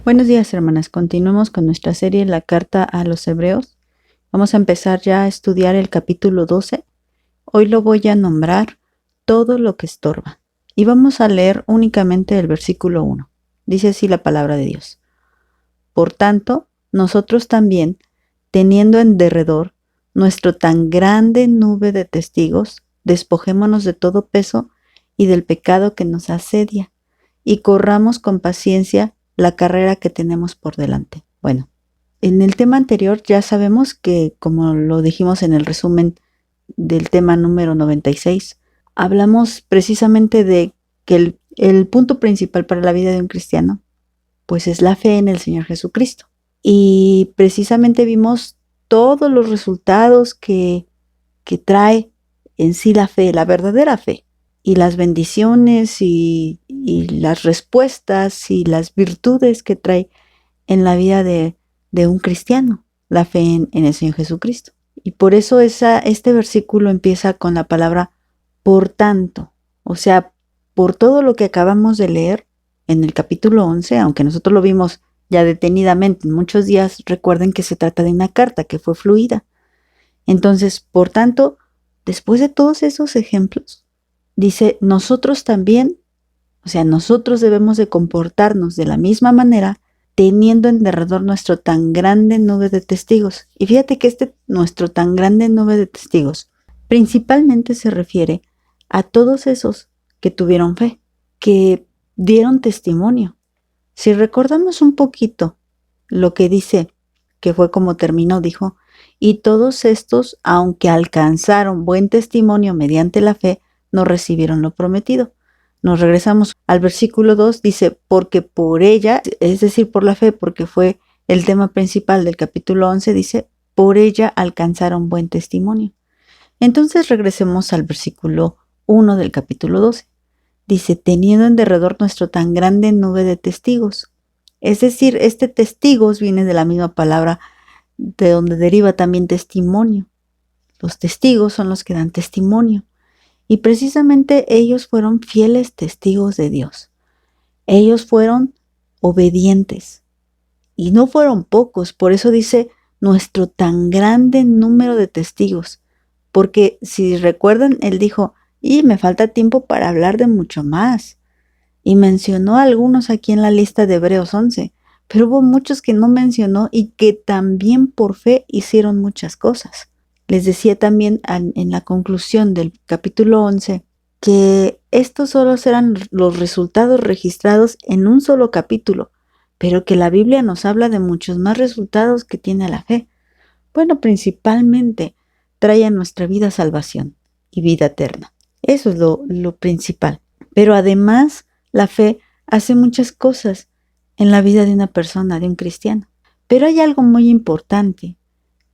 Buenos días, hermanas. Continuemos con nuestra serie La Carta a los Hebreos. Vamos a empezar ya a estudiar el capítulo 12. Hoy lo voy a nombrar Todo lo que estorba. Y vamos a leer únicamente el versículo 1. Dice así la palabra de Dios. Por tanto, nosotros también, teniendo en derredor nuestro tan grande nube de testigos, despojémonos de todo peso y del pecado que nos asedia, y corramos con paciencia la carrera que tenemos por delante. Bueno, en el tema anterior ya sabemos que, como lo dijimos en el resumen del tema número 96, hablamos precisamente de que el punto principal para la vida de un cristiano, pues es la fe en el Señor Jesucristo. Y precisamente vimos todos los resultados que trae en sí la fe, la verdadera fe, y las bendiciones y las respuestas y las virtudes que trae en la vida de un cristiano, la fe en el Señor Jesucristo. Y por eso este versículo empieza con la palabra por tanto, o sea, por todo lo que acabamos de leer en el capítulo 11, aunque nosotros lo vimos ya detenidamente en muchos días, recuerden que se trata de una carta que fue fluida. Entonces, por tanto, después de todos esos ejemplos, dice, nosotros también, o sea, nosotros debemos de comportarnos de la misma manera, teniendo en derredor nuestro tan grande nube de testigos. Y fíjate que nuestro tan grande nube de testigos, principalmente se refiere a todos esos que tuvieron fe, que dieron testimonio. Si recordamos un poquito lo que dice, que fue como terminó, dijo, y todos estos, aunque alcanzaron buen testimonio mediante la fe, no recibieron lo prometido. Nos regresamos al versículo 2, dice, porque por ella, es decir, por la fe, porque fue el tema principal del capítulo 11, dice, por ella alcanzaron buen testimonio. Entonces regresemos al versículo 1 del capítulo 12. Dice, teniendo en derredor nuestro tan grande nube de testigos. Es decir, este testigos viene de la misma palabra de donde deriva también testimonio. Los testigos son los que dan testimonio. Y precisamente ellos fueron fieles testigos de Dios. Ellos fueron obedientes. Y no fueron pocos, por eso dice nuestro tan grande número de testigos. Porque si recuerdan, él dijo, y me falta tiempo para hablar de mucho más. Y mencionó a algunos aquí en la lista de Hebreos 11, pero hubo muchos que no mencionó y que también por fe hicieron muchas cosas. Les decía también en la conclusión del capítulo 11 que estos solo eran los resultados registrados en un solo capítulo, pero que la Biblia nos habla de muchos más resultados que tiene la fe. Bueno, principalmente trae a nuestra vida salvación y vida eterna. Eso es lo principal. Pero además, la fe hace muchas cosas en la vida de una persona, de un cristiano. Pero hay algo muy importante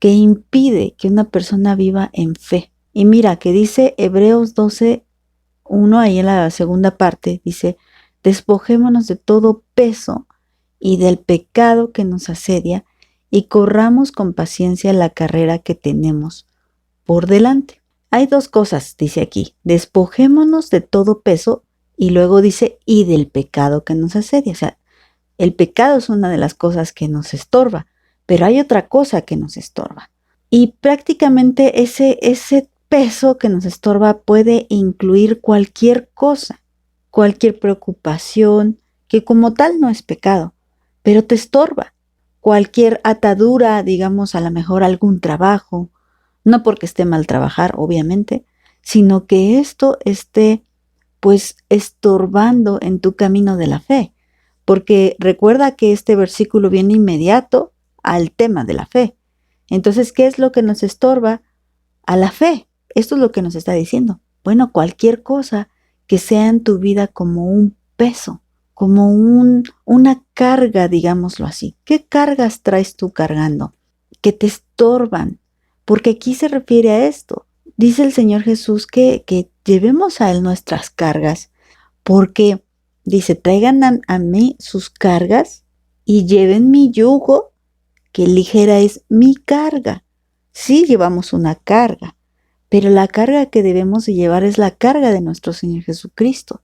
que impide que una persona viva en fe. Y mira, que dice Hebreos 12:1, ahí en la segunda parte, dice, despojémonos de todo peso y del pecado que nos asedia y corramos con paciencia la carrera que tenemos por delante. Hay dos cosas, dice aquí, despojémonos de todo peso y luego dice, y del pecado que nos asedia. O sea, el pecado es una de las cosas que nos estorba, pero hay otra cosa que nos estorba. Y prácticamente ese peso que nos estorba puede incluir cualquier cosa, cualquier preocupación, que como tal no es pecado, pero te estorba. Cualquier atadura, digamos, a lo mejor algún trabajo, no porque esté mal trabajar, obviamente, sino que esto esté pues estorbando en tu camino de la fe. Porque recuerda que este versículo viene inmediato al tema de la fe. Entonces, ¿qué es lo que nos estorba a la fe? Esto es lo que nos está diciendo. Bueno, cualquier cosa que sea en tu vida como un peso, como una carga, digámoslo así. ¿Qué cargas traes tú cargando? Que te estorban. Porque aquí se refiere a esto. Dice el Señor Jesús que llevemos a Él nuestras cargas, porque dice, traigan a mí sus cargas y lleven mi yugo, que ligera es mi carga. Sí llevamos una carga, pero la carga que debemos de llevar es la carga de nuestro Señor Jesucristo.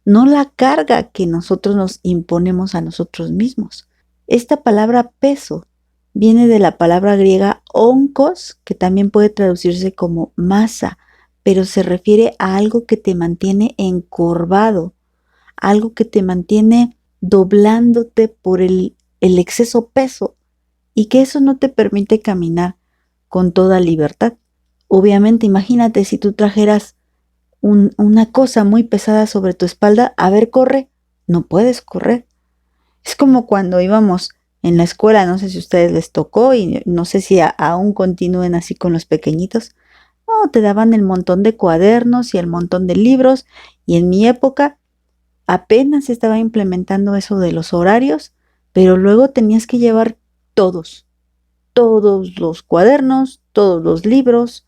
no la carga que nosotros nos imponemos a nosotros mismos. Esta palabra peso viene de la palabra griega onkos, que también puede traducirse como masa, pero se refiere a algo que te mantiene encorvado, algo que te mantiene doblándote por el exceso peso y que eso no te permite caminar con toda libertad. Obviamente, imagínate si tú trajeras una cosa muy pesada sobre tu espalda, a ver, corre, no puedes correr. Es como cuando íbamos en la escuela, no sé si a ustedes les tocó y no sé si aún continúen así con los pequeñitos. No, te daban el montón de cuadernos y el montón de libros y en mi época apenas estaba implementando eso de los horarios, pero luego tenías que llevar todos los cuadernos, todos los libros,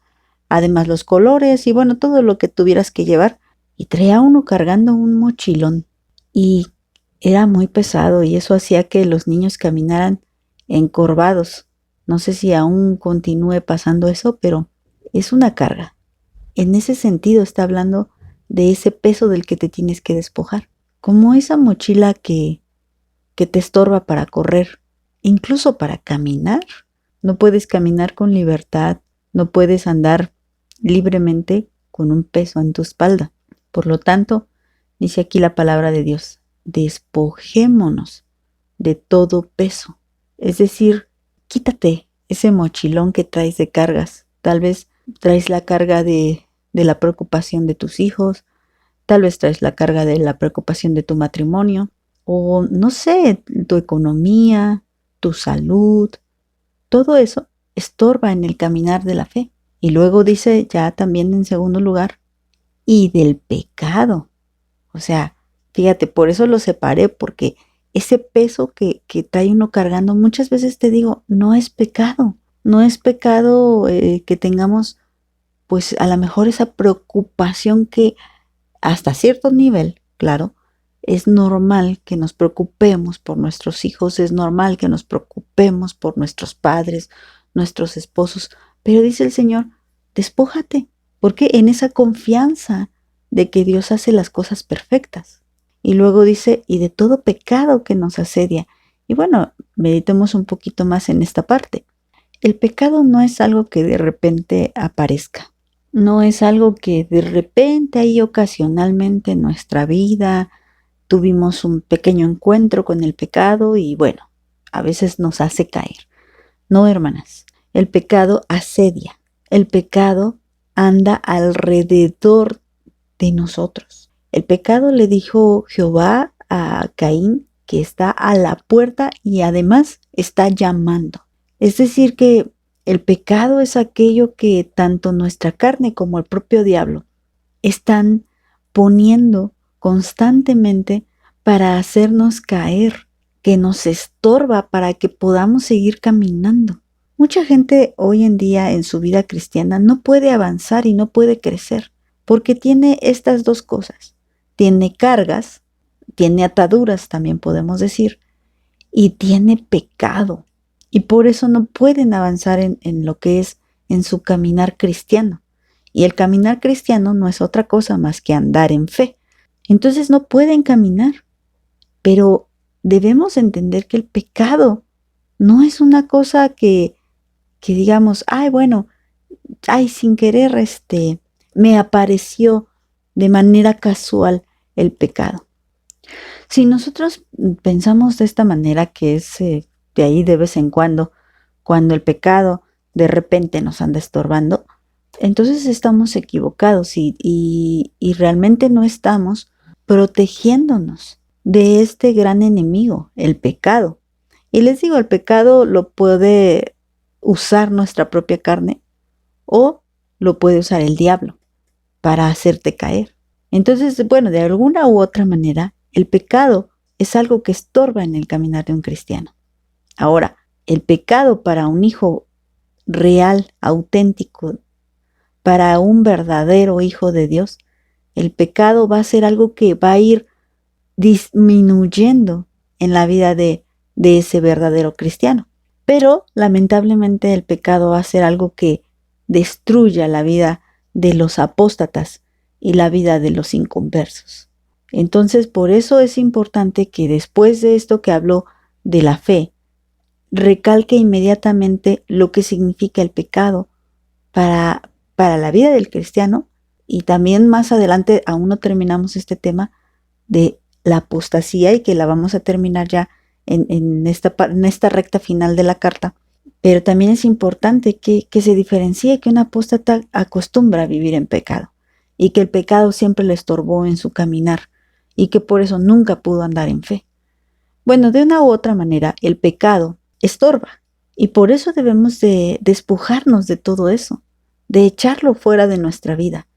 además los colores y bueno, todo lo que tuvieras que llevar. Y traía uno cargando un mochilón y era muy pesado y eso hacía que los niños caminaran encorvados. No sé si aún continúe pasando eso, pero es una carga. En ese sentido está hablando de ese peso del que te tienes que despojar. Como esa mochila que te estorba para correr, incluso para caminar. No puedes caminar con libertad, no puedes andar libremente con un peso en tu espalda. Por lo tanto, dice aquí la palabra de Dios, despojémonos de todo peso. Es decir, quítate ese mochilón que traes de cargas. Tal vez traes la carga de la preocupación de tus hijos, tal vez traes la carga de la preocupación de tu matrimonio, o no sé, tu economía, tu salud. Todo eso estorba en el caminar de la fe. Y luego dice ya también en segundo lugar, y del pecado. O sea, fíjate, por eso lo separé, porque ese peso que trae uno cargando, muchas veces te digo, no es pecado. No es pecado que tengamos, pues a lo mejor esa preocupación que hasta cierto nivel, claro, es normal que nos preocupemos por nuestros hijos, es normal que nos preocupemos por nuestros padres, nuestros esposos, pero dice el Señor, despójate, porque en esa confianza de que Dios hace las cosas perfectas. Y luego dice, y de todo pecado que nos asedia. Y bueno, meditemos un poquito más en esta parte. El pecado no es algo que de repente aparezca. No es algo que de repente ahí ocasionalmente en nuestra vida tuvimos un pequeño encuentro con el pecado y bueno, a veces nos hace caer. No, hermanas, el pecado asedia, el pecado anda alrededor de nosotros. El pecado le dijo Jehová a Caín que está a la puerta y además está llamando. Es decir que el pecado es aquello que tanto nuestra carne como el propio diablo están poniendo constantemente para hacernos caer, que nos estorba para que podamos seguir caminando. Mucha gente hoy en día en su vida cristiana no puede avanzar y no puede crecer porque tiene estas dos cosas. Tiene cargas, tiene ataduras, también podemos decir, y tiene pecado. Y por eso no pueden avanzar en lo que es en su caminar cristiano. Y el caminar cristiano no es otra cosa más que andar en fe. Entonces no pueden caminar. Pero debemos entender que el pecado no es una cosa que digamos, ay, bueno, ay, sin querer, me apareció de manera casual el pecado. Si nosotros pensamos de esta manera, que es de ahí de vez en cuando el pecado de repente nos anda estorbando, entonces estamos equivocados y realmente no estamos protegiéndonos de este gran enemigo, el pecado. Y les digo, el pecado lo puede usar nuestra propia carne o lo puede usar el diablo para hacerte caer. Entonces, bueno, de alguna u otra manera, el pecado es algo que estorba en el caminar de un cristiano. Ahora, el pecado para un hijo real, auténtico, para un verdadero hijo de Dios, el pecado va a ser algo que va a ir disminuyendo en la vida de ese verdadero cristiano. Pero lamentablemente el pecado va a ser algo que destruya la vida de los apóstatas y la vida de los inconversos. Entonces, por eso es importante que después de esto que habló de la fe, recalque inmediatamente lo que significa el pecado para la vida del cristiano, y también más adelante aún no terminamos este tema de la apostasía, y que la vamos a terminar ya en esta recta final de la carta. Pero también es importante que se diferencie que un apóstata acostumbra a vivir en pecado y que el pecado siempre le estorbó en su caminar y que por eso nunca pudo andar en fe. Bueno, de una u otra manera, el pecado estorba y por eso debemos de despojarnos de todo eso, de echarlo fuera de nuestra vida.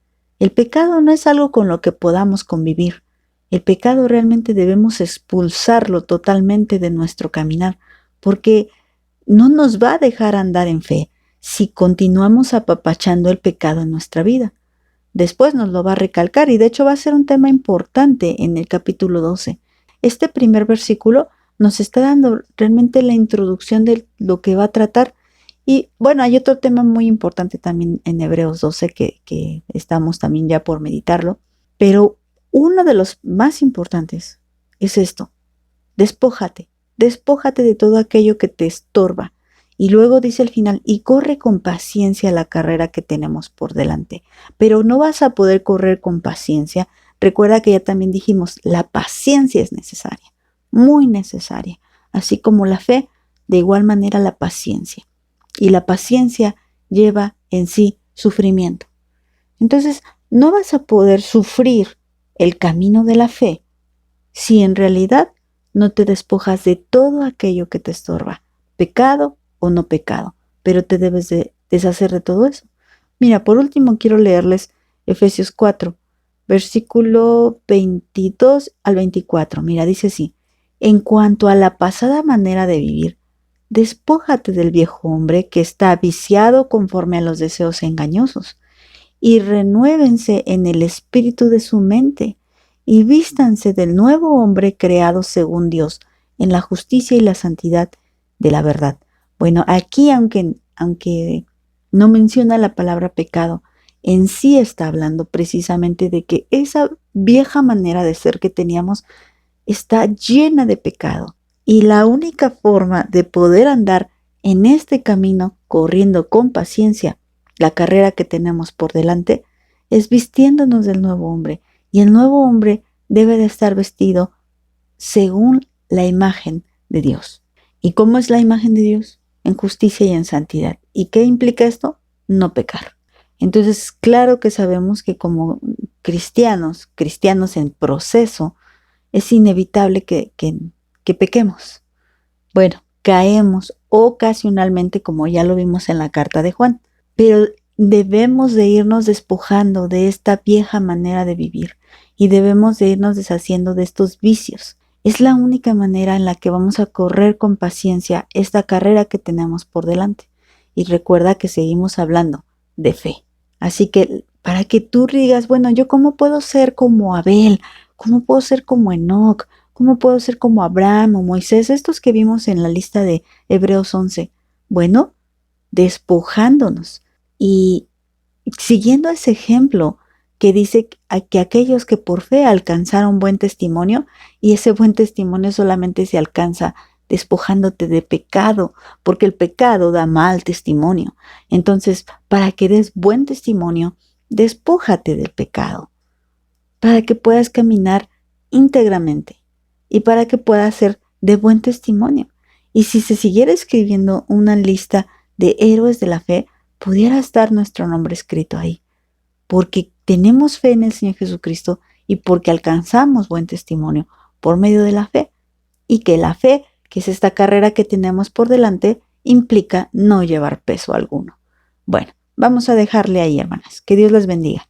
El pecado no es algo con lo que podamos convivir. El pecado realmente debemos expulsarlo totalmente de nuestro caminar, porque no nos va a dejar andar en fe si continuamos apapachando el pecado en nuestra vida. Después nos lo va a recalcar y de hecho va a ser un tema importante en el capítulo 12. Este primer versículo nos está dando realmente la introducción de lo que va a tratar. Y bueno, hay otro tema muy importante también en Hebreos 12 que estamos también ya por meditarlo, pero uno de los más importantes es esto: despójate de todo aquello que te estorba. Y luego dice al final, y corre con paciencia la carrera que tenemos por delante. Pero no vas a poder correr con paciencia. Recuerda que ya también dijimos, la paciencia es necesaria, muy necesaria. Así como la fe, de igual manera la paciencia. Y la paciencia lleva en sí sufrimiento. Entonces, no vas a poder sufrir el camino de la fe si en realidad no te despojas de todo aquello que te estorba, pecado o no pecado, pero te debes de deshacer de todo eso. Mira, por último quiero leerles Efesios 4, versículo 22 al 24. Mira, dice así: en cuanto a la pasada manera de vivir, despójate del viejo hombre que está viciado conforme a los deseos engañosos, y renuévense en el espíritu de su mente, y vístanse del nuevo hombre creado según Dios, en la justicia y la santidad de la verdad. Bueno, aquí aunque no menciona la palabra pecado, en sí está hablando precisamente de que esa vieja manera de ser que teníamos está llena de pecado. Y la única forma de poder andar en este camino, corriendo con paciencia la carrera que tenemos por delante, es vistiéndonos del nuevo hombre. Y el nuevo hombre debe de estar vestido según la imagen de Dios. ¿Y cómo es la imagen de Dios? En justicia y en santidad. ¿Y qué implica esto? No pecar. Entonces, claro que sabemos que como cristianos en proceso, es inevitable que pequemos. Bueno, caemos ocasionalmente, como ya lo vimos en la carta de Juan, pero debemos de irnos despojando de esta vieja manera de vivir y debemos de irnos deshaciendo de estos vicios. Es la única manera en la que vamos a correr con paciencia esta carrera que tenemos por delante. Y recuerda que seguimos hablando de fe. Así que para que tú digas, bueno, ¿yo cómo puedo ser como Abel? ¿Cómo puedo ser como Enoc? ¿Cómo puedo ser como Abraham o Moisés? Estos que vimos en la lista de Hebreos 11. Bueno, despojándonos y siguiendo ese ejemplo que dice que aquellos que por fe alcanzaron buen testimonio, y ese buen testimonio solamente se alcanza despojándote de pecado, porque el pecado da mal testimonio. Entonces, para que des buen testimonio, despójate del pecado, para que puedas caminar íntegramente y para que puedas ser de buen testimonio. Y si se siguiera escribiendo una lista de héroes de la fe, pudiera estar nuestro nombre escrito ahí, porque tenemos fe en el Señor Jesucristo y porque alcanzamos buen testimonio por medio de la fe, y que la fe, que es esta carrera que tenemos por delante, implica no llevar peso alguno. Bueno, vamos a dejarle ahí, hermanas. Que Dios les bendiga.